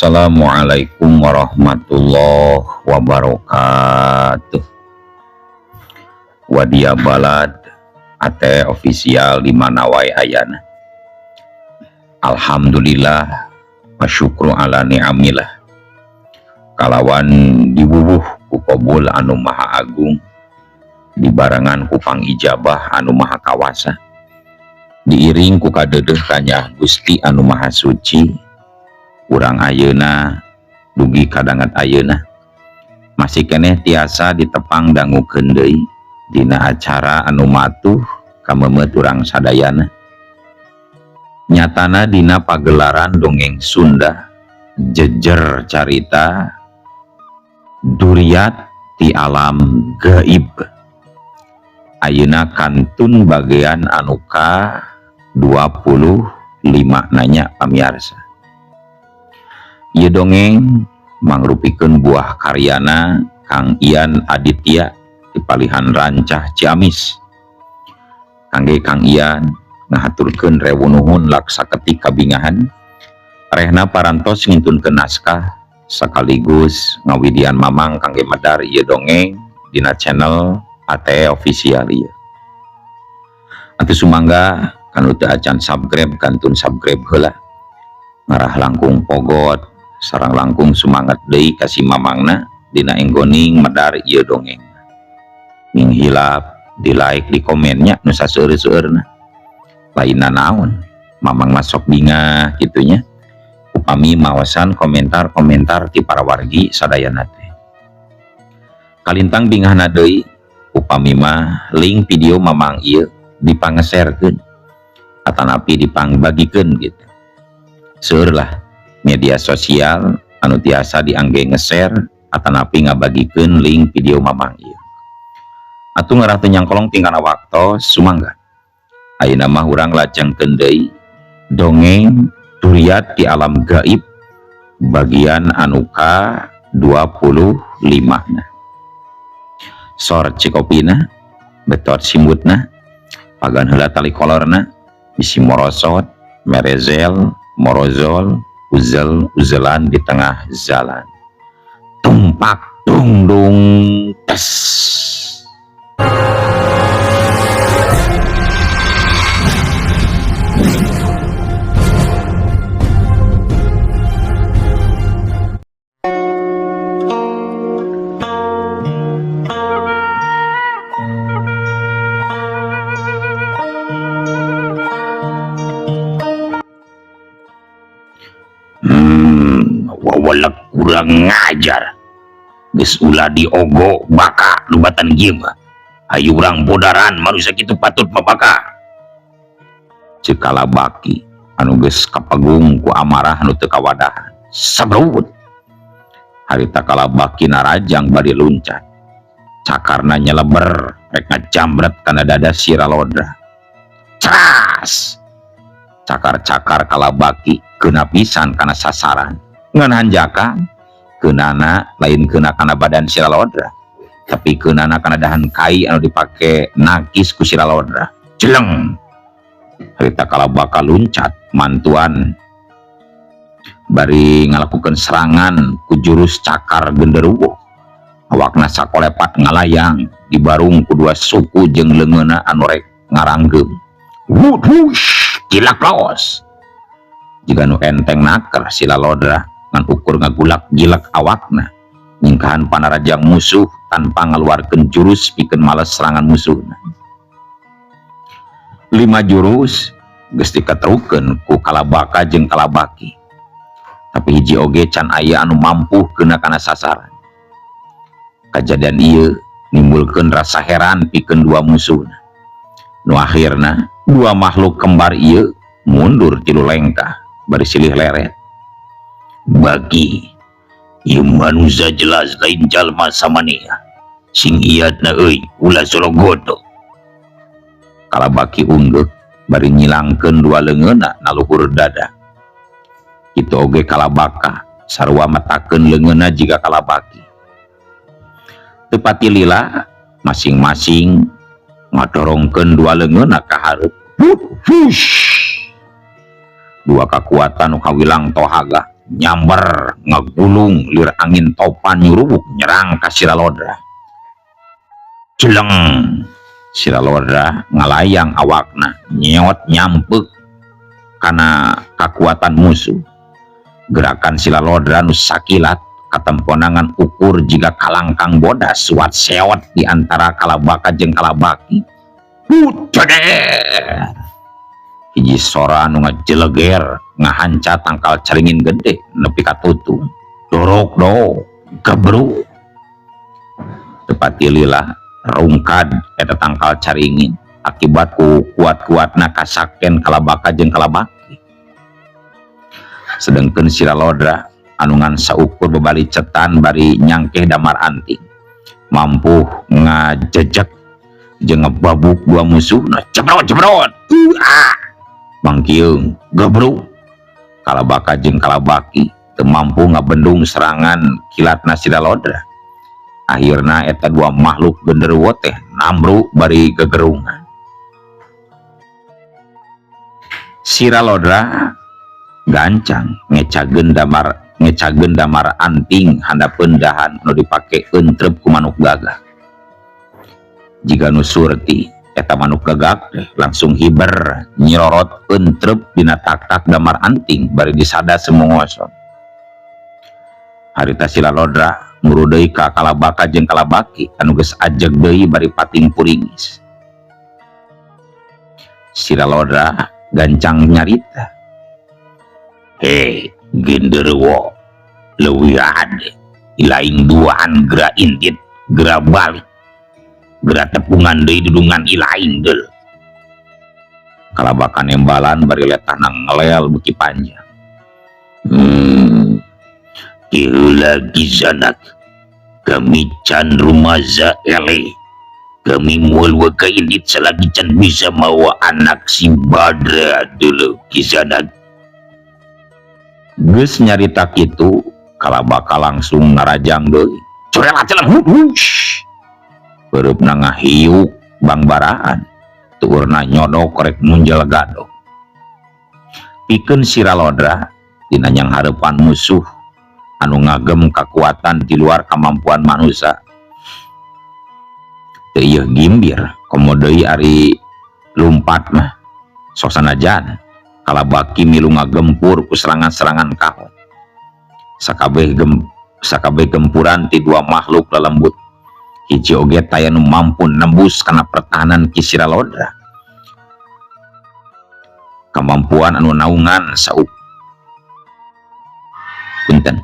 Assalamualaikum warahmatullahi wabarakatuh. Wadia balad ate ofisial di mana wae ayana. Alhamdulillah wa syukru ala ni'amillah. Kalawan dibubuh ku qabul anu maha agung, dibarengan ku pangijabah anu maha kawasa, diiring ku kadeudeung kanya Gusti anu maha suci. Urang ayeuna dugi kadangat ayeuna masih keneh tiasa ditepang dangukeun deui dina acara anu matuh kamemet urang sadayana. Nyatana dina pagelaran dongeng Sunda jejer carita Duriat ti alam gaib. Ayeuna kantun bagian anu ka 25 nanya pamiarsa. Ieu dongeng mangrupikeun buah karyana Kang Ian Aditya di Palihan Rancah Ciamis. Kangge Kang Ian ngahaturkeun rewu nuhun laksaketik kabingahan rehna parantos ngintunkeun naskah sekaligus ngawidian mamang kangge medar ieu dongeng dina channel AT official ieu. Atuh sumangga kanu teu acan subscribe kantun subscribe heula. Ngarah langkung pogot sareng langkung semangat deui kasih mamangna dina enggoning medar ieu dongeng. Ming hilap di like di komennya nu saseueur-seueurna. Lainna naon, mamang masuk bingah kitunya. Upami maosan komentar-komentar ti para wargi sadayana teh. Kalintang bingahna deui upami mah link video mamang ieu dipangeserkeun atanapi dipangbagikeun gitu. Seueur lah media sosial anu tiasa diangge nge-share atanapi ngabagikeun link video mamang ieu. Atuh ngarah teu nyangkolong tingkana waktos sumangga. Ayeuna mah urang lajengkeun deui dongeng Duriat di alam gaib bagian anu ka 25 na. Sor cikopina betot simutna pagan heula tali kolorna bisi morosot merezel morozol uzel-uzelan di tengah jalan. Tumpak dung dung tes. Wawalak kurang ngajar geus ulah diogo baka lubatan gieu mah hayu urang bodaran manusia kitu patut mabaka. Ceuk kalabaki anu geus kapagung ku amarah anu teu kawadahan sabrut harita kalabaki narajang bari luncat cakarna nyeleber rek ngajambret kana dada si Ralodra. Ceras cakar-cakar kalabaki keuna pisan kana sasaran. Ngan hanjakan keunana lain keuna kana badan si Ralodra tapi keunana kana dahan kai anu dipake nakis ku si Ralodra. Jeleng harita kalabaka luncat mantuan bari ngalakukeun serangan ku jurus cakar genderuwo. Awakna sakolepat ngalayang dibarung ku dua suku jeung leungeunna anu rek ngaranggem. Wush kilak laos jiga nu enteng naker si Ralodra ngan ukur ngagulak gilak awakna nyingkahan panarajang musuh tanpa ngaluarkeun jurus pikeun males serangan musuhna. 5 jurus geus dikaterukeun ku kalabaka jeung kalabaki tapi hiji oge can aya anu mampu keuna kana sasaran. Kajadian ieu nimbulkeun rasa heran pikeun dua musuhna. Nu akhirna dua makhluk kembar ieu mundur tilu lengkah bari silih leret. Bagi ieu manusia jelas lain jalma samania sing iatna euy ulah sologodo. Kalabaki unggeuh bari nyilangkeun dua leungeunna naluhur dada. Kitu oge kalabaka sarua matakeun leungeunna jiga kalabaki. Teu pati lila masing-masing ngadorongkeun dua leungeunna ka hareup. Dua kekuatan nu kawilang tohaga nyamber ngagulung lir angin topan nyurubuk nyerang ka Siralodra. Celeng, Siralodra ngalayang awakna nyeot nyampek karena kekuatan musuh. Gerakan Siralodra nu sakilat katemponangan ukur jika kalangkang bodas suat seot di antara Kalabaka jeung Kalabaki. Puter hiji sora anu ngajeleger ngahanca tangkal caringin gede nepi ka tutung. Dorok do gebru tepati lila rungkad eta tangkal caringin akibat ku kuat-kuatna kasakten Kalabaka jeung Kalabaki. Sedengkeun Siralodra anu ngan saukur bebali cetan bari nyangkeh damar anting mampu ngajejek jeung ngebabuk dua musuhna. Jebrot mangkiung gebruk Kalabaka jeung Kalabaki teu mampu ngabendung serangan kilatna Siralodra. Akhirna eta dua makhluk genderuwo teh nambruk bari gegerungan. Siralodra gancang ngecageun damar anting handapeun dahan anu dipake entrep ku manuk gagak. Jika nu surti eta manuk gagak langsung hiber nyirorot entrep dina tak-tak damar anting bari disada semongoson. Harita Siralodra nguru deui ka Kalabaka jeung Kalabaki anu geus ajeg deui bari pating puringis. Siralodra gancang nyarita, "Hei genderuwo leuwih ade ilaing duaan gera intit gera balik gera tepungan deui dudungan ilaing deul." Kalabaka nembalan bari letahna ngelel beuki panjang. Ieu lagi sanak kami can rumaza ele kami moal waka indit selagi can bisa mawa anak si Badra dulu kisanak. Geus nyarita kitu Kalabaka langsung ngarajang deui. Corela celeng hush. Beureup ngahiuk bangbaraan tuurna nyodok korek munjal gadog. Pikeun Siralodra dina nyang hareupan musuh anu ngagem kekuatan di luar kemampuan manusia. Teu ieu gimbir komo deui ari lumpat mah sok sanajan Kalabaki milu ngagempur ku serangan-serangan kahon. Sakabeh gempuran ti dua makhluk lelembut hiji oge taya nu mampu nembus kana pertahanan ki Siralodra. Kemampuan anu naungan sauk punten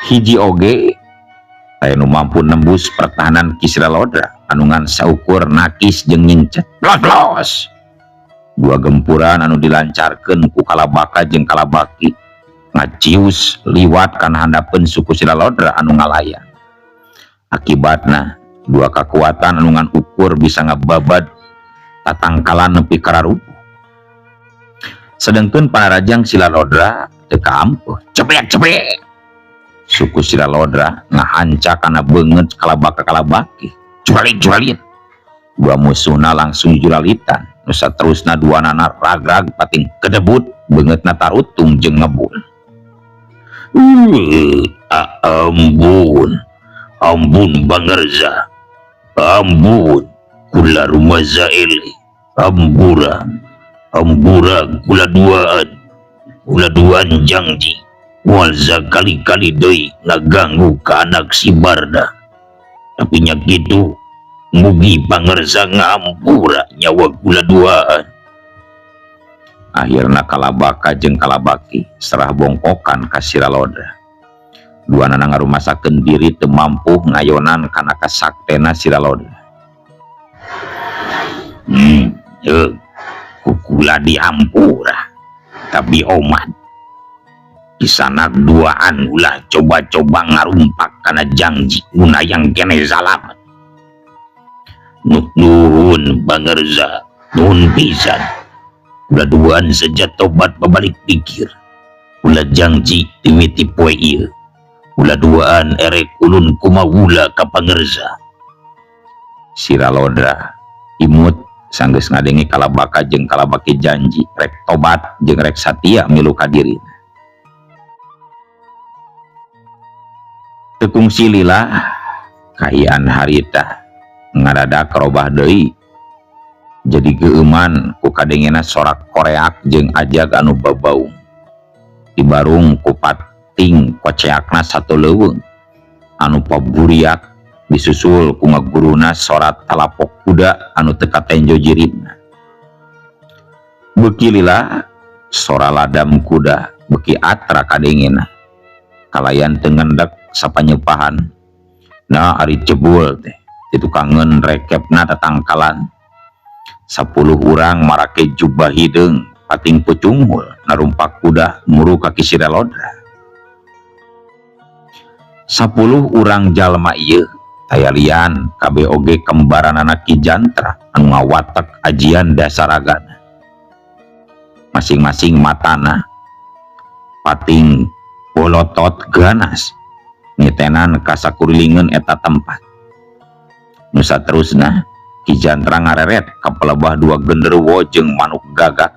hiji oge aya nu mampu nembus pertahanan ki Siralodra anu ngan saukur nakis jeung nyincet. Blos. Dua gempuran anu dilancarkeun ku Kalabaka jeung Kalabaki ngacius liwat kana handapeun suku Siralodra anu ngalayang. Akibatna dua kekuatan anu ngan ukur bisa ngababad tatangkalan nepi ka rarupuh. Sedengkeun panarajang Siralodra teu kaampuh. Cepet suku Siralodra ngahanca kana beungeut Kalabaka-Kalabaki. Juralit dua musuhna langsung juralitan nu saterusna duanana ragrag pating kedebut beungeutna tarutung jeung ngebul. Ampun Bangerza, ampun kula rumaza ele, ampura kula duaan janji walza kali-kali deui ngaganggu ka anak si Barda. Tapi nya kitu mugi Bangerza ngampura nyawa kula duaan. Akhirna Kalabaka jeung Kalabaki serah bongkokan ka Siralodra. Duanana ngarumasakeun diri teu mampu ngayonan kana kasaktena Siralodra. Kukula diampura tapi omat kisanak duaan ulah coba-coba ngarumpak kana janji unayang kene salamet. Nuhun Bangerza, nuhun pisan. Ulah duaan saja tobat babalik pikir. Ulah janji timiti poe ieu. Ulah duaan erek kumaula ka Bangerza. Siralodra imut sanggeus ngadengi kalabaka jeung kalabaki janji rek tobat jeung rek satia milu ka dirina. Teu kungsi lila kahian harita ngadadak robah deui jadi geuman ku kadengena sorak koreak jeung ajag anu babaung dibarung ku pating koceakna satu leuweung anu paburiak disusul ku ngaguruna sorat talapok kuda anu teu katenjo jiribna. Beuki lila sora ladam kuda beuki atra kadengena kalayan teu ngendek sapanyepahan na ari jebul teh di tukangeun rekepna tatangkalan 10 urang marake jubah hideung pating pucunghul narumpak kuda muru kaki Sira Lodra. 10 urang jalma ieu tayalian kabeh oge kembaranana Ki Jantra anu ngawatek ajian dasaragana. Masing-masing matana pating bolotot ganas ngitenan kasakurilingeun eta tempat. Nu saterusna Ki Jantra ngareret ka pelebah 2 genderuwo jeung manuk gagak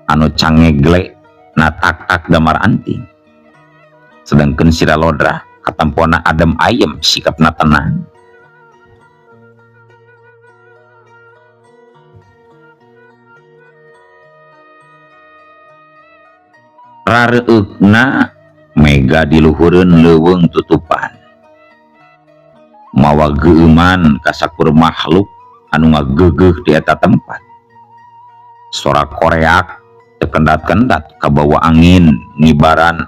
anu cangegle natak-tak damar anting. Sedangkeun Sira Lodra katampona adem ayem sikapna tenang. Rareukna mega diluhureun leuweung tutupan mawa geuman kasakur makhluk anu ngageugeuh di eta tempat. Sorak koreak tekendat-kendat kabawa angin ngibaran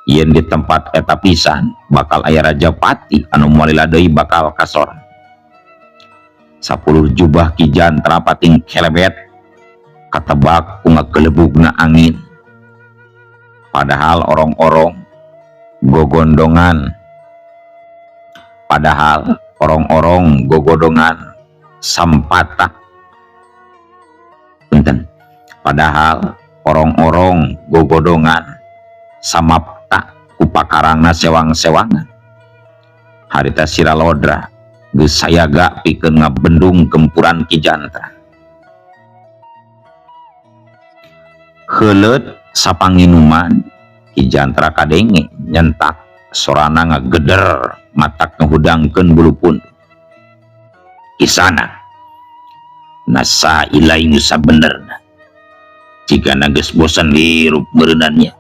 yen di tempat eta pisan bakal aya Rajapati anu malila deui bakal kasora. 10 jubah Ki Jantra pating kelebet katebak ku ngakelebugna angin. Padahal orong-orong gogodongan sampata punten padahal orong-orong gogodongan samapta upakarangna sewang-sewangan. Harita Sira Lodra geus sayaga pikeun ngabendung gempuran Ki Jantra. Heuleut sapanginuman Ki Jantra kadenge nyentak sorana ngageder matak ngehudangkeun bulu pundu. Kisana nasa ilaing sabenerna jika geus bosan hirup meureunannya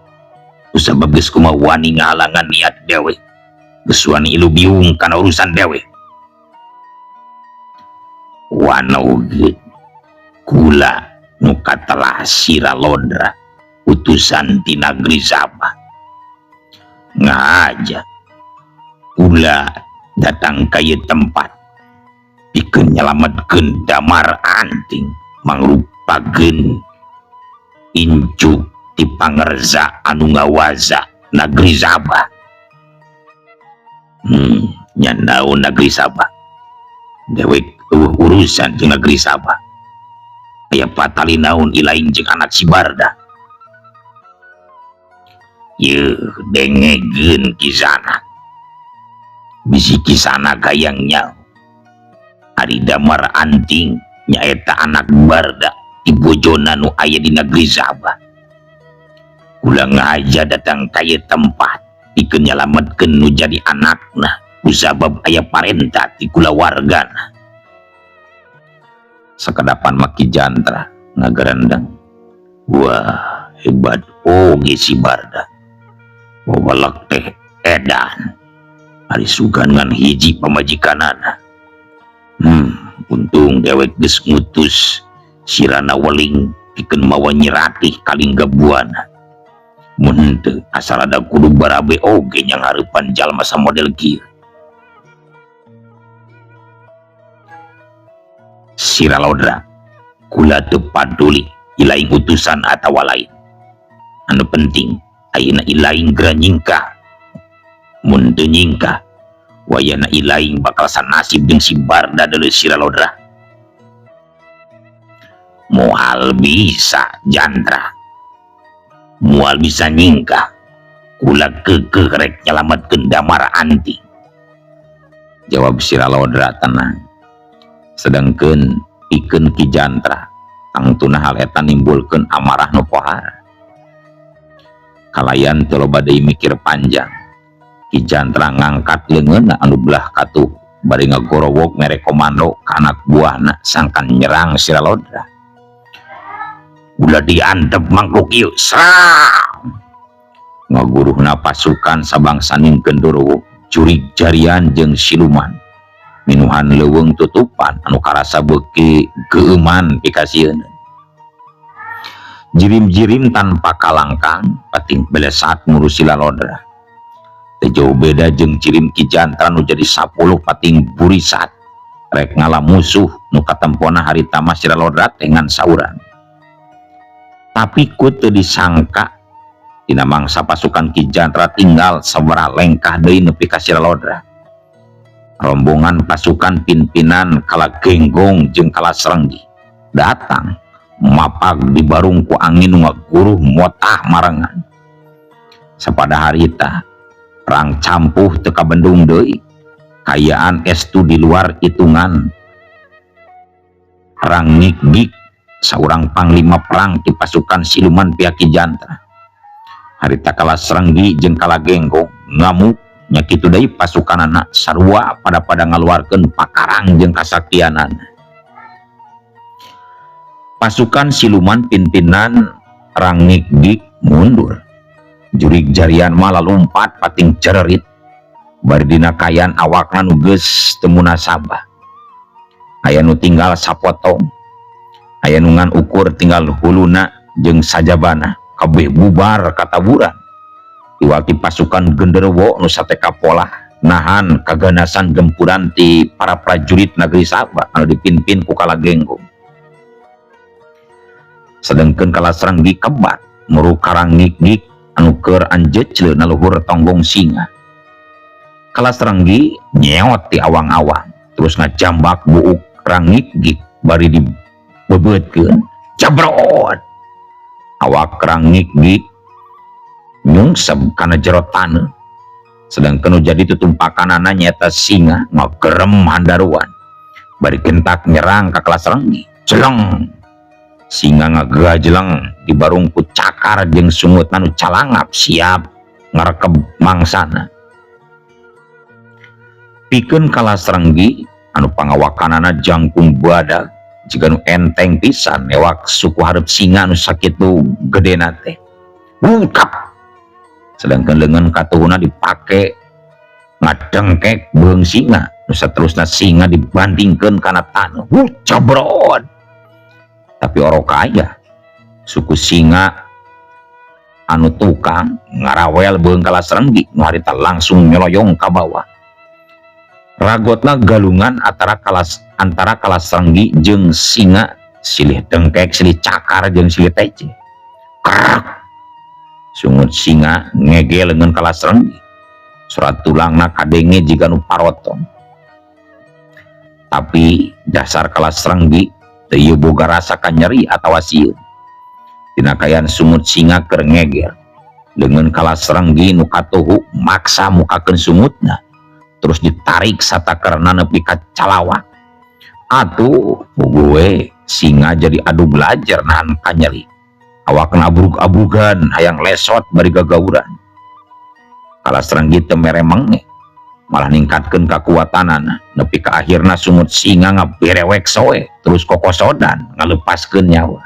kusabab geus kumaha wani ngahalangan niat dewe geus wani ilu biung kana urusan dewe. Wana ugeut kula nu katelah Sira Lodra utusan ti nagri Sabah ngaja kula datang ka ieu tempat pikeun nyalametkeun damar anting mangrupakeun incu ti pangerza anu ngawaza nagri Sabah. Nya naon nagri Sabah dewek urusan jeung nagri Sabah aya patali naon ilaing jeung anak si Barda. Yeuh dengegeun Kisana bisi Kisana gayang nyao ari damar anting nyaeta anak Barda ti bojona nu aya di nagri Sabah. Kula ngaja datang ka ieu tempat pikeun nyalametkeun nu jadi anakna kusabab aya parenta ti kulawargana. Sakadapan Ki Jantra ngagarandang, wah hebat oge si Barda. Wawalak teh edan ari sugan ngan hiji pamajikanana. Untung dewek geus ngutus sirana weling pikeun mawa nyiratih kalinggabuana. Mun henteu asal ada kudu barabe oge nya ngahareupan jalma samodel kieu. Sira Lodra kula teu paduli ilaing utusan atawa lain. Anu penting ayeuna ilaing geura nyingkah. Mun teu nyingkah wayana ilaing bakal sanasib jeung si Barda deuleu Sira Lodra. Moal bisa Jantra, moal bisa nyingkah, kula keukeuh rek nyalametkeun damar anting. Jawab Sira Lodra tenang. Sedangkeun pikeun Ki Jantra tangtuna hal eta nimbulkeun amarah nu pohara. Kalayan teu loba deui mikir panjang, Ki Jantra ngangkat leungeunna anu belah katuh bari ngagorowok mere komando ka anak buahna sangkan nyerang Siralodra. Ulah diantep mangkluk ieu, serang! Ngaguruhna pasukan sabangsa ningkeun Dorowo, Jurig Jarian jeung Siluman minuhan leuweung tutupan anu karasa beuki geuman pikasieun. Jirim-jirim tanpa kalangkang pating belesat ngurusi Lalodra. Teu jauh beda jeung jirim Ki Jantra nu jadi 10 pating burisat rek ngalah musuh nu katempona harita mah Siralodra dengan sauran. Tapi ku teu disangka dina mangsa pasukan Ki Jantra tinggal sabaraha lengkah deui nepi ka Siralodra. Rombongan pasukan pimpinan Kalagenggong jeung Kalasrenggi datang mapag dibarung ku angin nu ngaguruh motah marangan. Sapada harita perang campuh teu kabendung deui, kayaan estu di luar hitungan. Perang Ngik-Gik saurang panglima perang di pasukan Siluman pihak Ki Jantra. Harita Kalasrenggi jeung Kalagenggong ngamuk nya kitu deui pasukanana sarua pada ngaluarkeun pakarang jeung kasaktianana. Pasukan Siluman pimpinan Rang Ngik-Gik mundur. Jurig Jarian malah lompat pating cererit bari dina kayan awakna nu geus teu munasabah. Aya nu tinggal sapotong, aya nu ngan ukur tinggal huluna jeung sajabana kabeh bubar kataburan. Iwati pasukan genderuwo nu sateka polah nahan kaganasan gempuran ti para prajurit negeri Sabah anu dipimpin ku Kalagenggong. Sedengkeun Kalasrenggi kebat muru Karang Ngik-Gik anu keur anjeujleun na luhur tonggong singa. Kalasrenggi nyeot ti awang-awang terus ngajambak buuk Rang Ngik-Gik bari dibebeutkeun jabrot. Awak Rang Ngik-Gik nyungsep kana jero taneuh, sedangkeun nu jadi tutumpakanana nyaeta singa ngagerem handaruan bari kentak nyerang ka Kalasrenggi. Jeleng! Singa ngagajleng dibarung ku cakar jeung sungutna nu calangap siap ngarekeb mangsana. Pikeun Kalasrenggi anu pangawakanana jangkung badag jiga nu enteng pisan ewak suku hareup singa nu sakitu gedena teh. Bungkap! Sedangkeun leungeun katuhuna dipake ngadengkek beung singa nu saterusna singa dibandingkeun kana taneuh. Cabrot! Tapi orok aya suku singa anu tukang ngarawel beung Kalasrenggi nu harita langsung nyeloyong ka bawah. Ragotna galungan antara Kalasrenggi jeung singa silih dengkek silih cakar jeung silih tece. Krak! Sungut singa ngege leungeun Kalasrenggi. Surat tulangna kadenge jiga nu parotong. Tapi dasar Kalasrenggi teu boga rasa kanyeri atawa sieun. Dina kayan sumut singa keur ngeger, leungeun Kalasrenggi nu katuhu maksa mukakeun sumutna terus ditarik satakerna nepi ka calawak. Atuh puguh we singa jadi adu belajar nahan kanyeri. Awakna abrug-abrugan hayang lesot bari gagauran. Kalasrenggi teu mere menge, malah ningkatkeun kakuatanana nepi ka akhirna sumut singa ngaberewek soe terus kokosodan ngalepaskeun nyawa.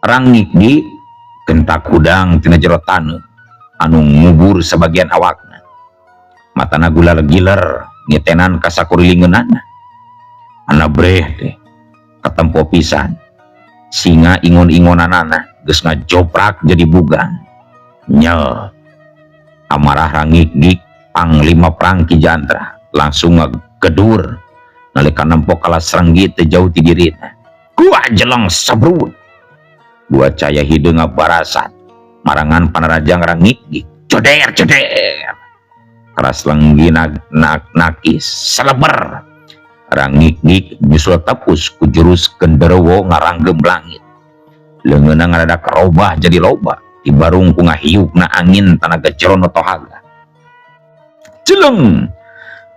Rang Ngik-Gik kentak hudang tina jero taneuh anu ngubur sebagian awakna. Matana gular-giler ngitenan ka sakurilingeunana. Ana breh teh katempo pisan singa ingon-ingonanana geus ngajoprak jadi bugan. Nyel amarah Rang Ngik-Gik panglima perang Ki Jantra langsung ngegedur nalika nempo Kalasrenggi teu jauh ti dirina. Gua jeleng sabrut. Dua caya hideung ngabarasat marangan panarajang Rang Ngik-Gik. Joder. Kalasrenggi nakis seleber. Rang Ngik-Gik nyusul tepus ku jurus genderuwo ngaranggem langit. Leungeunna ngadadak robah jadi loba dibarung ku ngahiupna angin tanaga jero tohaga. Jeleng!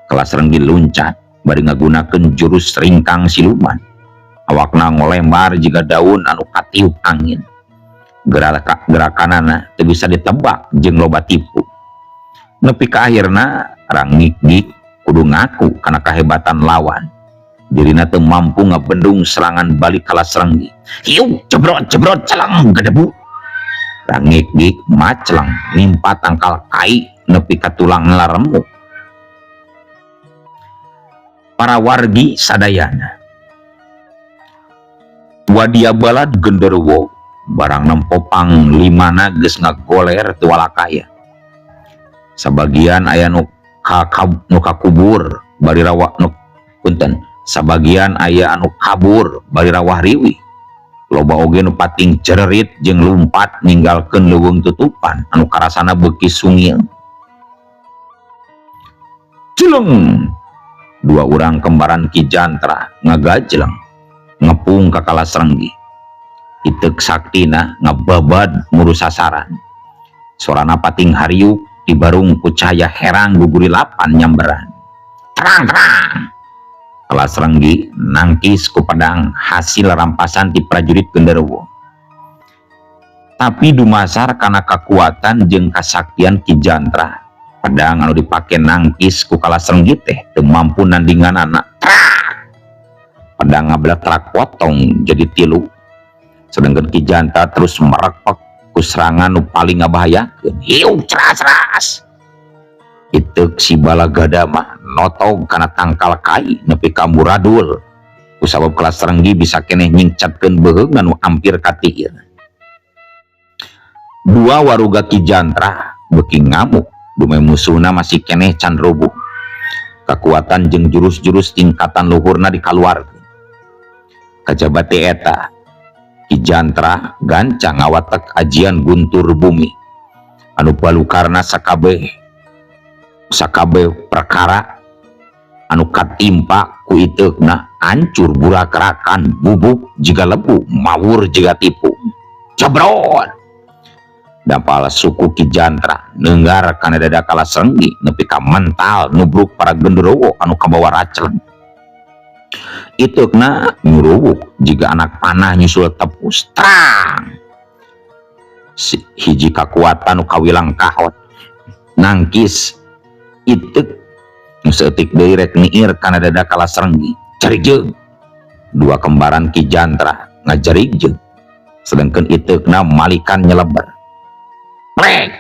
Kalasrenggi luncat bari ngagunakeun jurus ringkang siluman. Awakna ngolembar jika daun anu katiup angin. Gerakanana teu bisa ditebak jeung loba tipu. Nepi ka akhirna Rangik-gik kudu ngaku kana kahebatan lawan. Dirina teu mampu ngabendung serangan balik Kalas Renggi. Hiu cebrot celang gedebu. Rangik-gik maclang nimpa tangkal kai nepi ka tulang laremuk. Para wargi sadayana wadia balad genderuwo barang nempopang limana geus ngagoler teu walakaya. Sabagian aya nu kakubur bari rawah sabagian aya anu kabur bari rawah riwi. Loba oge nu pating cererit jeung lumpat ninggalkeun leuweung tutupan anu karasana beuki sungil. Cileng, dua urang kembaran Ki Jantra ngagajleng ngepung ka Kalas Renggi. Iteuk saktina ngababad muru sasaran. Sorana pating hariuk dibarung ku cahaya herang guguri lapan nyamberan. Terang! Kalas Renggi nangkis ku pedang hasil rampasan ti prajurit genderuwo. Tapi dumasar kana kakuatan jeung kasaktian Ki Jantra, pedang anu dipake nangkis ku Kalas Renggi teh teu mampu nandinganana. Pedang ngabletrak potong jadi 3. Sedangkan Ki Jantra terus merekpek ku serangan nu paling ngabahayakeun. Hiu ceras. Iteuk si Balagada mah notog kana tangkal kai nepi ka muradul. Kusabab Kalas Renggi bisa keneh nyingcatkeun beuheung anu ampir katiir. Dua waruga Ki Jantra beuki ngamuk dume musuhna masih keneh can rubuh. Kekuatan jeung jurus-jurus tingkatan luhurna dikaluarkeun. Kajaba teh eta Ki Jantra gancang ngawatek ajian guntur bumi anu balukarna sakabeh perkara anu katimpa ku iteukna hancur burak-rakan, bubuk jiga lebu, mawur jiga tipu. Cebrot, dapal suku Ki Jantra neunggar kana dada Kalas Renggi nepi ka mental nubruk para genderuwo anu kabawa racleng. Iteukna nyuruwuk jiga anak panah nyusul tepus. Tang, hiji kakuatan nu kawilang kahot nangkis iteuk nu seutik deui rek niir kana dada Kalas Renggi. Carigjeung, dua kembaran Ki Jantra ngajarigjeung, sedangkan iteukna malikan nyeleber. Plek,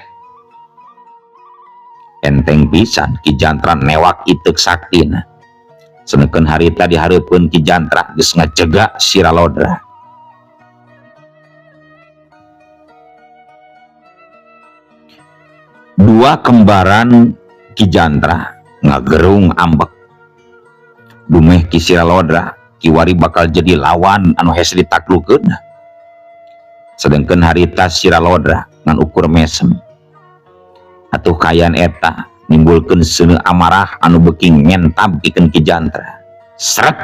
enteng pisan Ki Jantra newak iteuk saktina. Sedangkan harita dihareupeun Ki Jantra geus ngacegak Siralodra. Dua kembaran Ki Jantra ngagerung ambek. Dumeh Ki Siralodra kiwari bakal jadi lawan anu hese ditaklukeun. Sedangkan harita Siralodra ngan ukur mesem. Atuh kayan eta nimbulkeun seuneu amarah anu beuki ngentab pikeun Ki Jantra. Seret,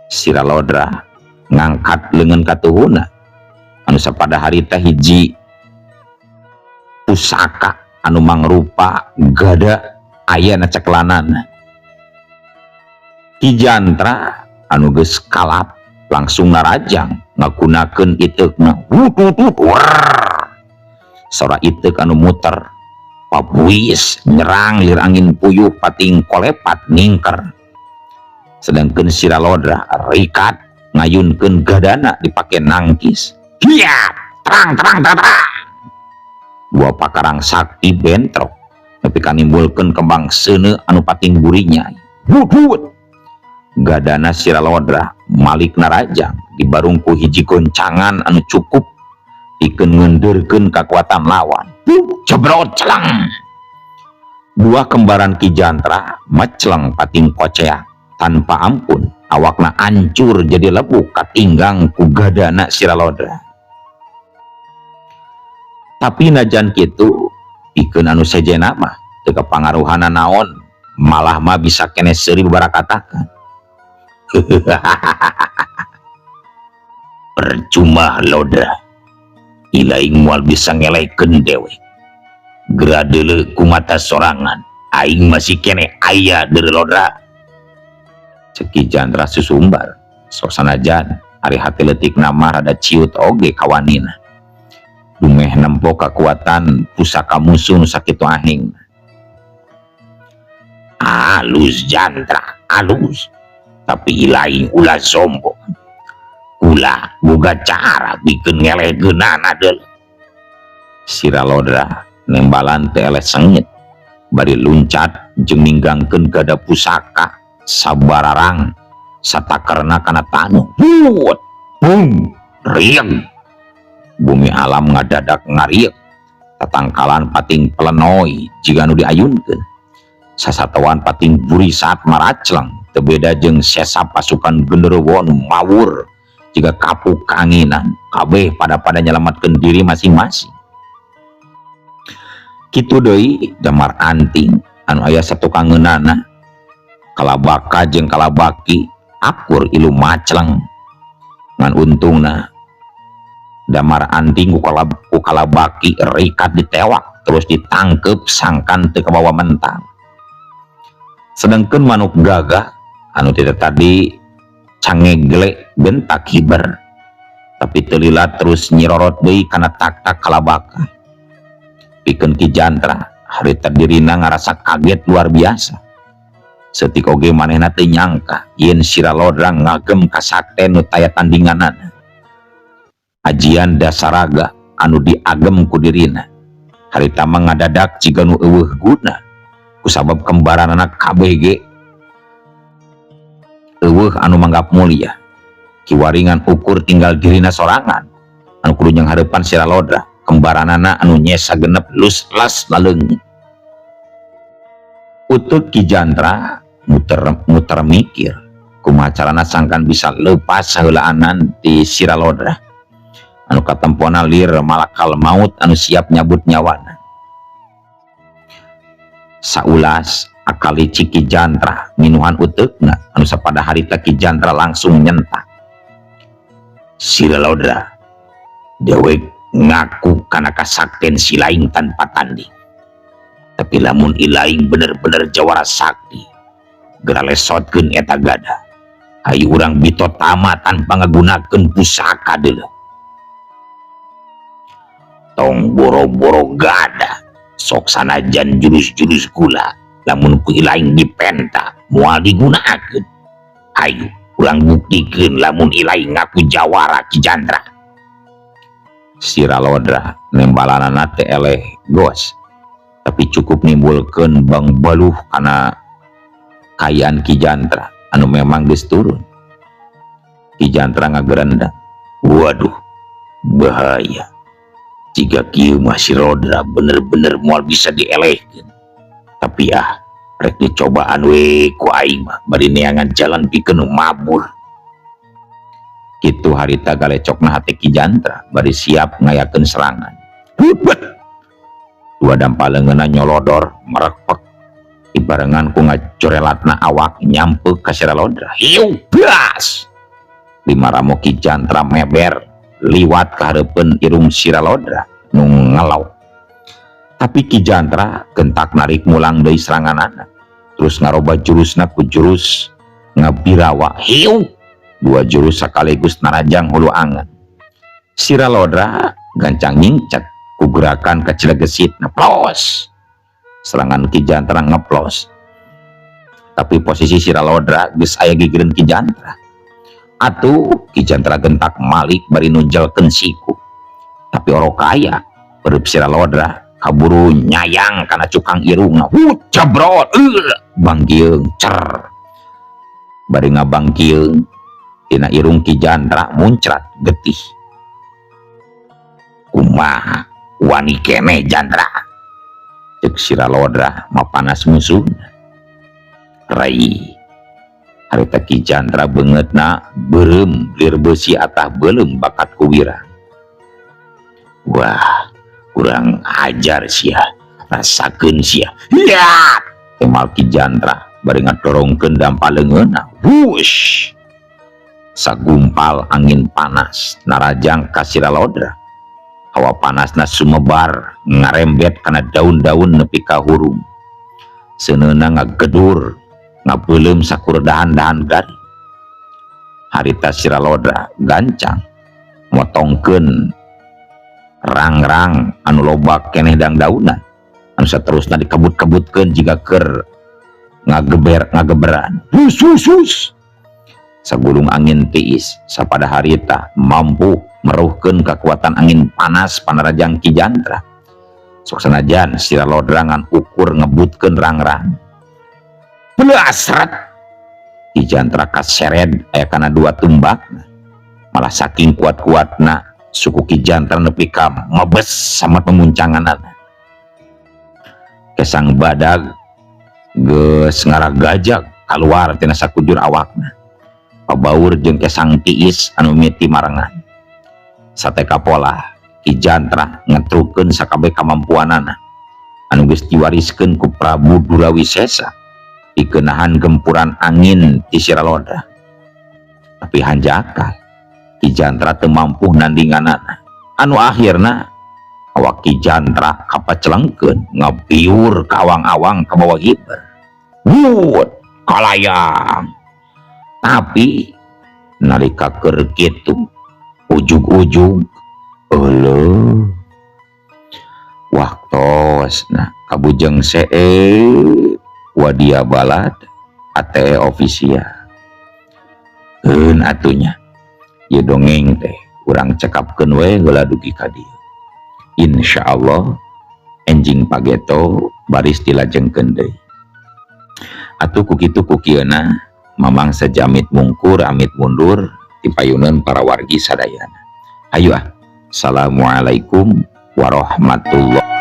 Siralodra ngangkat leungeun katuhuna anu sapada harita hiji pusaka anu mangrupa gada ayana ceklanana. Ki Jantra anu geus kalap langsung narajang ngagunakeun iteukna. Sora iteuk anu muter pabuis nyerang lir angin puyuh pating kolepat ningker. Sedangkan Siralodra rikat ngayunkeun gadana dipake nangkis. Hiat, terang. Dua pakarang sakti bentrok nepi ka nimbulkeun kembang seuneu anu pating burinya. Wut. Gadana Siralodra malik narajang dibarung ku hiji goncangan anu cukup pikeun ngeundeurkeun kakuatan lawan. Cebrot celang, dua kembaran Ki Jantra macleng pating koceak tanpa ampun. Awakna hancur jadi lebu katinggang ku gadana Siralodra. Tapi najan kitu pikeun anu sejenna mah teu kapangaruhana naon, malah mah bisa keneh seuri barakatakeun. Percuma Lodra, ilaing moal bisa ngelekeun dewek. Geradeuleu ku mata sorangan, aing masih keneh aya deureu Lodra. Ceki Jandra susumbar sok sanajan ari hati letik nama rada ciut oge kawanina dumeh nempo kekuatan pusaka musuh nu sakitu ahing. Alus Jandra alus tapi lain ulah sombong ulah boga cara bikin ngelegeunana deuleu. Siralodra nembalan teh eleh sengit bari luncat jeung ninggangkeun gada pusaka sabararang satakerna kana tanu buut bung rieng bumi alam ngadadak ngariek tatangkalan pating pelenoi jiga nu diayunkeun sasatawan pating burisat maracleng teu beda jeung sesa pasukan genderuwo nu mawur jiga kapuk kaanginan kabeh pada nyelamatkeun diri masing-masing. Kitu deui Damar Anting anu aya satukangeunana kalabaka jeung kalabaki akur ilu macleng ngan untungna Damar Anting ku kalabaki rikat ditewak terus ditangkep sangkan teu kabawa mentang. Sedangkan manuk gagah anu tadi cangegle bentak hiber tapi telilat terus nyirorot deui kana tak-tak kalabaka. Pikeun Ki Jantra hari terdirina ngarasa kaget luar biasa. Setik oge manehna teu nyangka yen Siralodra ngagem kasakten nu taya tandinganana. Ajian dasaraga anu diagem ku dirina harita mah ngadadak jiga nu eueuh guna kusabab kembaran anak KBG eueuh anu manggap mulia kiwaringan ukur tinggal dirina sorangan anu kudu nyang hareupan Siralodra kembaranana anu nyesa genep luslas laleungit. Utut Ki Jantra muter mikir kumaha carana sangkan bisa leupas saheulaanan ti Siralodra anu katempona lir malakal maut anu siap nyabut nyawana. Saulas akal licik Ki Jantra minuhan uteukna anu sapada harita Ki Jantra langsung nyentak. Siralodra dewek ngaku kana kasakten si laing tanpa tanding tapi lamun ilaing bener-bener jawara sakti geura lesotkeun eta gada hayu urang bito tama tanpa ngagunakeun pusaka deuleu. Tong boro-boro gada sok sanajan jurus-jurus gula lamun ku ilaing dipenta moal digunakeun hayu urang buktikeun lamun ilaing ngaku jawara Ki Jantra. Siralodra nembalanana teh eleh gos tapi cukup nimbulkeun bang baluh kana kayaan Ki Jantra anu memang geus turun. Ki Jantra ngagerendang waduh bahaya jika kieu mah Siralodra bener-bener moal bisa dielehkeun tapi rek dicobaan we ku aing mah bari neangan jalan pikeun nu mabur. Kitu harita galecokna hate Ki Jantra bari siap ngayakeun serangan. Hubet dua dampaleungeunna nyolodor merekpek ibarengan ku ngacorelatna awak nyampeuk ka Siralodra. Hiu blas lima ramo Ki Jantra meber liwat ka hareupeun irung Siralodra nu ngelau. Tapi Ki Jantra gentak narik mulang deui seranganana terus ngaroba jurusna ku jurus ngabirawa. Hiu dua jurus sekaligus narajang hulu angan. Siralodra gancang nyingcet ku gerakan kecil gesit ngeplos. Serangan Ki Jantra ngeplos. Tapi posisi Siralodra geus aya gigireun Ki Jantra. Atuh Ki Jantra gentak malik bari nunjelkeun siku. Tapi orokaya pereup Siralodra kaburu nyayang kana cukang irungna. Cabrot bangkieung cer. Bari ngabangkieung tina irung Ki Jantra muncrat getih. Kumaha wani keneh Jantra cek Siralodra mapanas musuhna. Rai harita Ki Jantra beungeutna beureum lir beusi atah beuleum bakat kuwira. Wah kurang ajar sia rasakeun sia. Lihat temal Ki Jantra bari ngadorongkeun dampaleungeunna. Wush sagumpal angin panas narajang ka Siralodra. Hawa panasna sumebar ngarembet kana daun-daun nepi ka hurung. Seuneuna ngagedur ngapeulem sakur dahan-dahan gari. Harita Siralodra gancang motongkeun rang-rang anu loba keneh dangdaunan anu saterusna dikebut-kebutkeun jiga keur ngageberan hus sagulung angin tiis sapada harita mampu meruhkeun kekuatan angin panas panarajang Ki Jantra. Sok sanajan Siralodra ngan ukur ngebutkeun rang-rang belasrat Ki Jantra kaseret aya kana dua tumbakna, malah saking kuat-kuatna suku Ki Jantra nepi ka mebes sama pemuncanganana. Kesang badag geus ngaragajag kaluar tina sakujur awakna, pabaur jeung kesang tiis anu miti marangan. Sateka pola Ki Jantra ngetrukeun sakabeh kamampuanana anu geus diwariskeun ku Prabu Durawisesa dikenahan gempuran angin ti Siralodra. Tapi hanjakal Ki Jantra teu mampu nandinganana, anu akhirna awak Ki Jantra kapacelengkeun ngabiur ka awang-awang ka bawah hiber. Wut kalayang. Tapi nalika keur kitu ujug-ujug eueuh waktosna kabujeng see wadia balad ate ofisial. Eun atunya ieu dongeng teh urang cekapkeun we heula dugi ka dieu. Insyaallah enjing pageto baris dilajengkeun deui. Atuh kukitu kukieuna mamang sajamit mungkur amit mundur ti payuneun para wargi sadayana. Ayo ah. Assalamualaikum warahmatullahi